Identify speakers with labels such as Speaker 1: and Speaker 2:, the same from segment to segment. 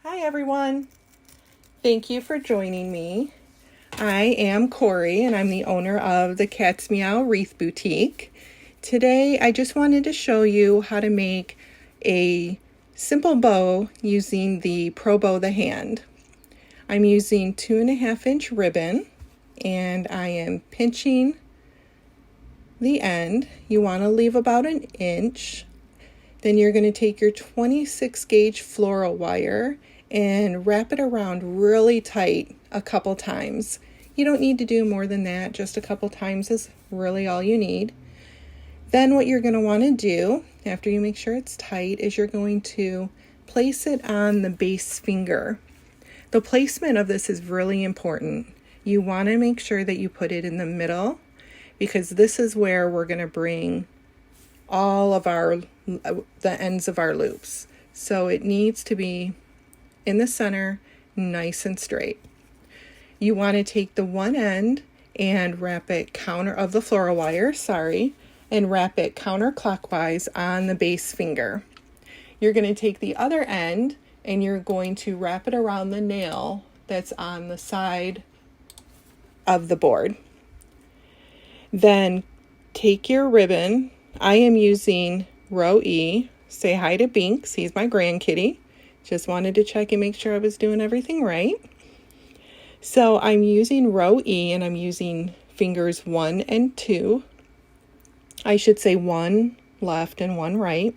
Speaker 1: Hi everyone. Thank you for joining me. I am Corey and I'm the owner of the Cat's Meow Wreath Boutique. Today I just wanted to show you how to make a simple bow using the Pro Bow the Hand. I'm using 2.5-inch ribbon and I am pinching the end. You want to leave about an inch. Then you're going to take your 26 gauge floral wire and wrap it around really tight a couple times. You don't need to do more than that, just a couple times is really all you need. Then what you're going to want to do, after you make sure it's tight, is you're going to place it on the base finger. The placement of this is really important. You want to make sure that you put it in the middle because this is where we're going to bring all of the ends of our loops. So it needs to be in the center, nice and straight. You want to take the one end and wrap it of the floral wire, and wrap it counterclockwise on the base finger. You're going to take the other end and you're going to wrap it around the nail that's on the side of the board. Then take your ribbon. I am using Row E. Say hi to Binks. He's my grandkitty. Just wanted to check and make sure I was doing everything right. So I'm using Row E and I'm using fingers 1 and 2. I should say 1 left and 1 right.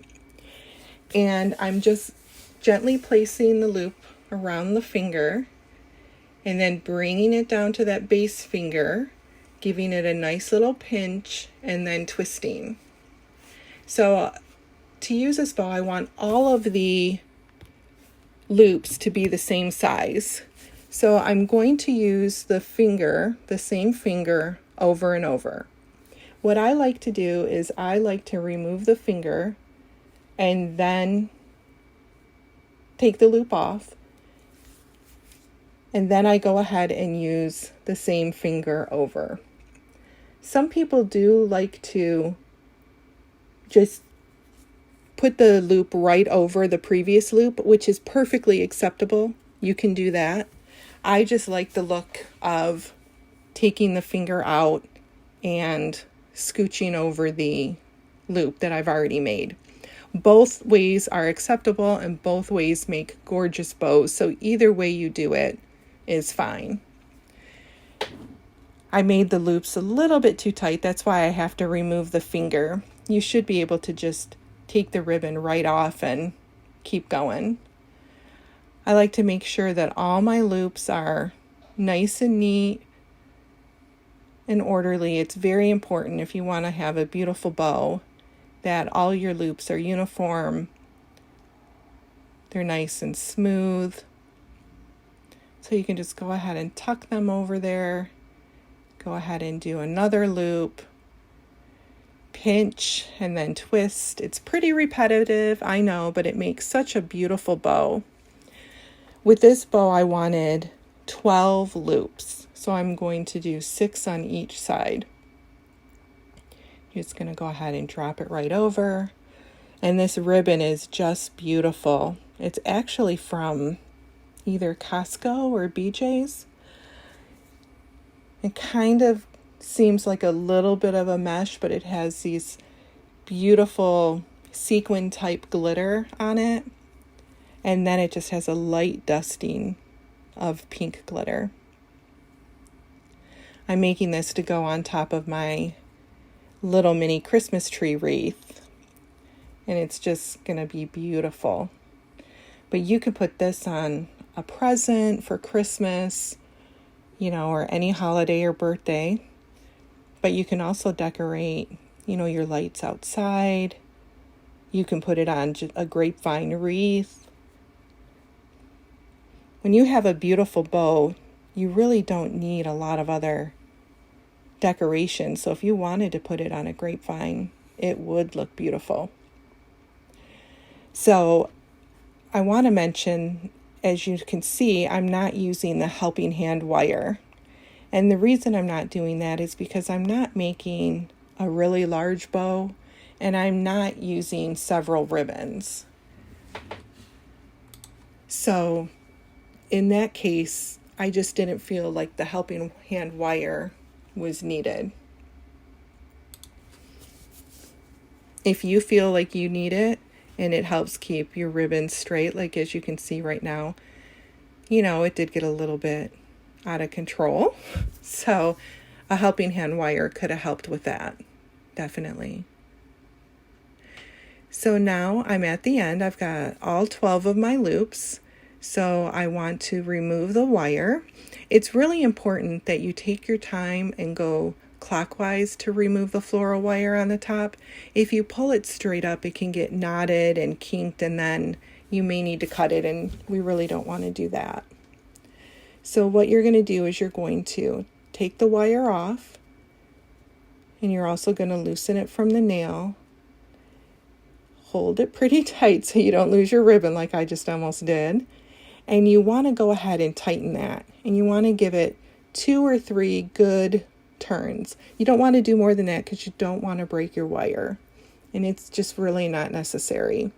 Speaker 1: And I'm just gently placing the loop around the finger and then bringing it down to that base finger, giving it a nice little pinch and then twisting. So to use this bow, I want all of the loops to be the same size. So I'm going to use the same finger over and over. What I like to do is I like to remove the finger and then take the loop off. And then I go ahead and use the same finger over. Some people do like to just put the loop right over the previous loop, which is perfectly acceptable. You can do that. I just like the look of taking the finger out and scooching over the loop that I've already made. Both ways are acceptable and both ways make gorgeous bows, so either way you do it is fine. I made the loops a little bit too tight, that's why I have to remove the finger. You should be able to just take the ribbon right off and keep going. I like to make sure that all my loops are nice and neat and orderly. It's very important if you want to have a beautiful bow that all your loops are uniform. They're nice and smooth. So you can just go ahead and tuck them over there. Go ahead and do another loop. Pinch and then twist. It's pretty repetitive, I know, but it makes such a beautiful bow. With this bow, I wanted 12 loops, so I'm going to do 6 on each side. Just going to go ahead and drop it right over. And this ribbon is just beautiful. It's actually from either Costco or BJ's. It kind of seems like a little bit of a mesh, but it has these beautiful sequin type glitter on it. And then it just has a light dusting of pink glitter. I'm making this to go on top of my little mini Christmas tree wreath. And it's just going to be beautiful. But you could put this on a present for Christmas, or any holiday or birthday. But you can also decorate, your lights outside. You can put it on a grapevine wreath. When you have a beautiful bow, you really don't need a lot of other decorations. So if you wanted to put it on a grapevine, it would look beautiful. So I want to mention, as you can see, I'm not using the helping hand wire. And the reason I'm not doing that is because I'm not making a really large bow and I'm not using several ribbons. So in that case, I just didn't feel like the helping hand wire was needed. If you feel like you need it and it helps keep your ribbon straight, like as you can see right now, it did get a little bit out of control. So a helping hand wire could have helped with that, definitely. So now I'm at the end. I've got all 12 of my loops. So I want to remove the wire. It's really important that you take your time and go clockwise to remove the floral wire on the top. If you pull it straight up, it can get knotted and kinked, and then you may need to cut it, and we really don't want to do that. So what you're going to do is you're going to take the wire off, and you're also going to loosen it from the nail. Hold it pretty tight so you don't lose your ribbon like I just almost did. And you want to go ahead and tighten that. And you want to give it 2 or 3 good turns. You don't want to do more than that because you don't want to break your wire. And it's just really not necessary.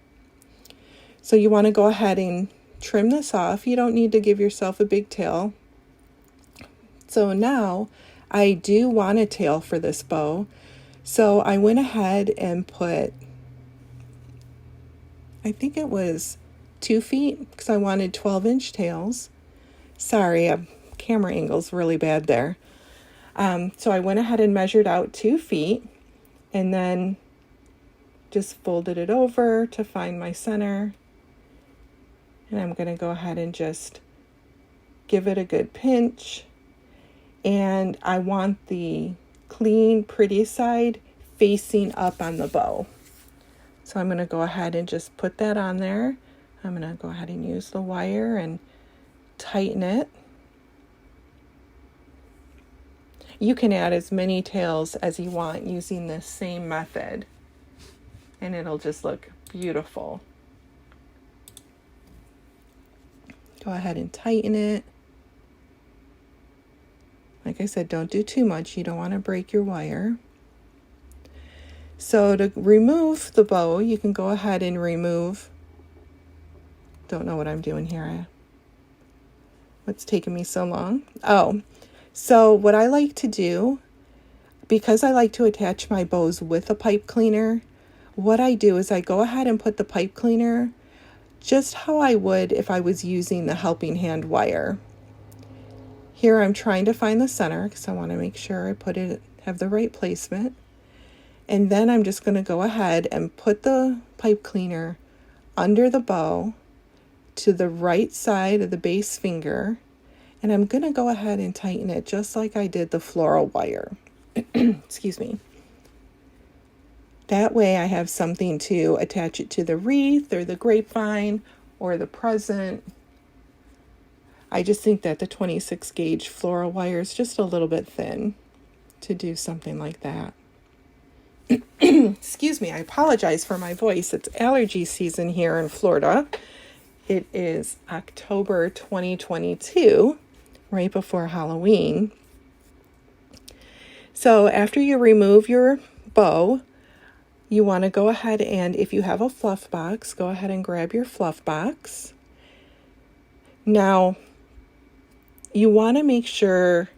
Speaker 1: So you want to go ahead and trim this off. You don't need to give yourself a big tail. So now I do want a tail for this bow. So I went ahead and put, I think it was 2 feet because I wanted 12-inch tails. Sorry, camera angle's really bad there. So I went ahead and measured out 2 feet and then just folded it over to find my center. And I'm going to go ahead and just give it a good pinch. And I want the clean, pretty side facing up on the bow. So I'm going to go ahead and just put that on there. I'm going to go ahead and use the wire and tighten it. You can add as many tails as you want using this same method, and it'll just look beautiful. Go ahead and tighten it. Like I said, don't do too much. You don't want to break your wire. So to remove the bow, you can go ahead and remove, don't know what I'm doing here. What's taking me so long? Oh, so what I like to do, because I like to attach my bows with a pipe cleaner, what I do is I go ahead and put the pipe cleaner just how I would if I was using the helping hand wire. Here I'm trying to find the center because I want to make sure I have the right placement. And then I'm just going to go ahead and put the pipe cleaner under the bow to the right side of the base finger. And I'm going to go ahead and tighten it just like I did the floral wire. Excuse me. That way I have something to attach it to the wreath or the grapevine or the present. I just think that the 26 gauge floral wire is just a little bit thin to do something like that. Excuse me, I apologize for my voice. It's allergy season here in Florida. It is October 2022, right before Halloween. So after you remove your bow, you want to go ahead and, if you have a fluff box, go ahead and grab your fluff box. Now, you want to make sure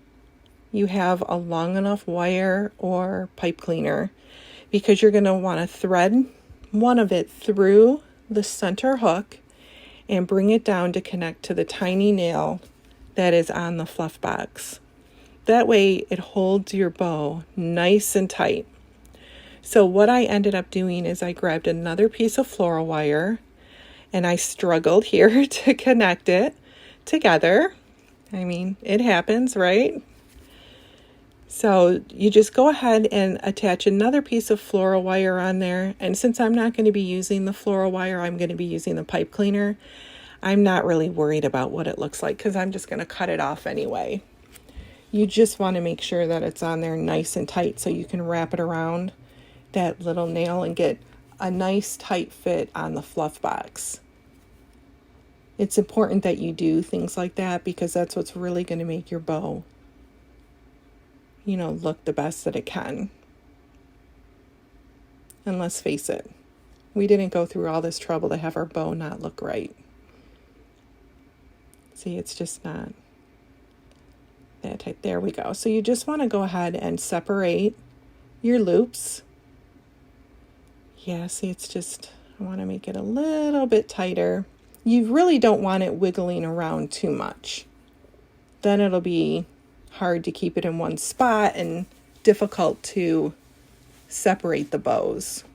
Speaker 1: you have a long enough wire or pipe cleaner, because you're going to want to thread one of it through the center hook and bring it down to connect to the tiny nail that is on the fluff box. That way it holds your bow nice and tight. So what I ended up doing is I grabbed another piece of floral wire and I struggled here to connect it together. I mean, it happens, right? So you just go ahead and attach another piece of floral wire on there. And since I'm not going to be using the floral wire, I'm going to be using the pipe cleaner. I'm not really worried about what it looks like because I'm just going to cut it off anyway. You just want to make sure that it's on there nice and tight so you can wrap it around that little nail and get a nice tight fit on the fluff box. It's important that you do things like that because that's what's really going to make your bow, look the best that it can. And let's face it, we didn't go through all this trouble to have our bow not look right. See, it's just not that tight. There we go. So you just want to go ahead and separate your loops. Yeah, see, it's just, I want to make it a little bit tighter. You really don't want it wiggling around too much. Then it'll be hard to keep it in one spot and difficult to separate the bows.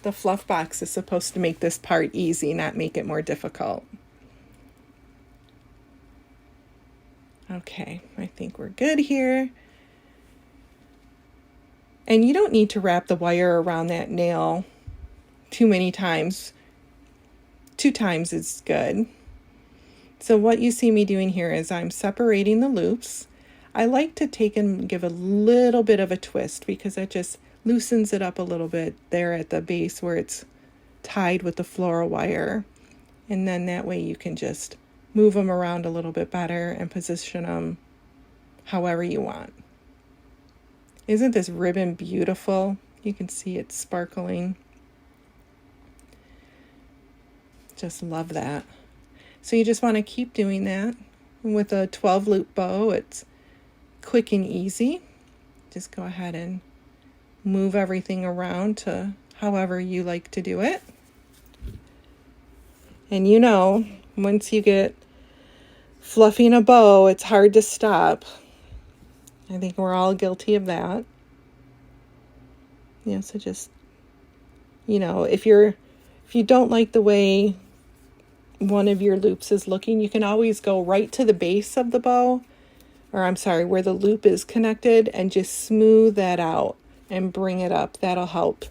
Speaker 1: The fluff box is supposed to make this part easy, not make it more difficult. Okay, I think we're good here. And you don't need to wrap the wire around that nail too many times. 2 times is good. So what you see me doing here is I'm separating the loops. I like to take and give a little bit of a twist because it just loosens it up a little bit there at the base where it's tied with the floral wire. And then that way you can just move them around a little bit better and position them however you want. Isn't this ribbon beautiful? You can see it sparkling. Just love that. So you just want to keep doing that. With a 12 loop bow, it's quick and easy. Just go ahead and move everything around to however you like to do it. And you know, once you get fluffing a bow, it's hard to stop. I think we're all guilty of that. Yeah, so just, you know, if you don't like the way one of your loops is looking, you can always go right to the base of the bow, or I'm sorry, where the loop is connected, and just smooth that out and bring it up. That'll help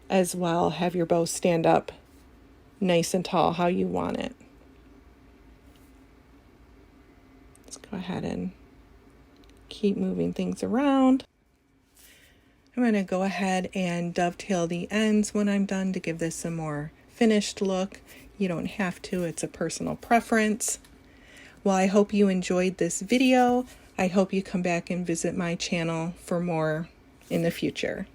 Speaker 1: as well. Have your bow stand up nice and tall how you want it. Let's go ahead and keep moving things around. I'm going to go ahead and dovetail the ends when I'm done to give this a more finished look. You don't have to, it's a personal preference. Well, I hope you enjoyed this video. I hope you come back and visit my channel for more in the future.